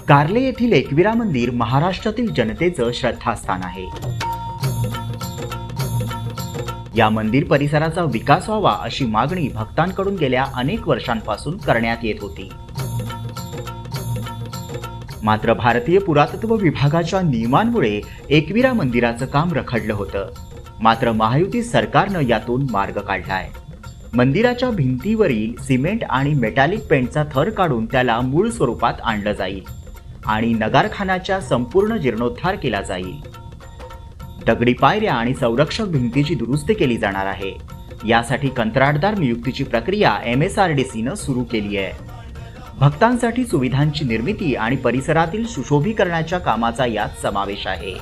कार्ले येथील एकविरा मंदिर महाराष्ट्रातील जनतेचं श्रद्धास्थान आहे। या मंदिर परिसराचा विकास व्हावा अशी मागणी भक्तांकडून गेल्या अनेक वर्षांपासून करण्यात येत होती। मात्र भारतीय पुरातत्व विभागाच्या नियमांमुळे एकविरा मंदिराचं काम रखडलं होतं। मात्र महायुती सरकारनं यातून मार्ग काढलाय। मंदिराच्या भिंतीवरील सिमेंट आणि मेटॅलिक पेंटचा थर काढून त्याला मूळ स्वरूपात आणलं जाईल आणि नगारखानाच्या संपूर्ण जीर्णोद्धार केला जाईल। दगडी पायऱ्या आणि संरक्षक भिंतीची दुरुस्ती केली जाणार आहे। यासाठी कंत्राटदार नियुक्तीची प्रक्रिया MSRDCनं सुरू केली आहे। भक्तांसाठी सुविधांची निर्मिती आणि परिसरातील सुशोभीकरणाच्या कामाचा यात समावेश आहे।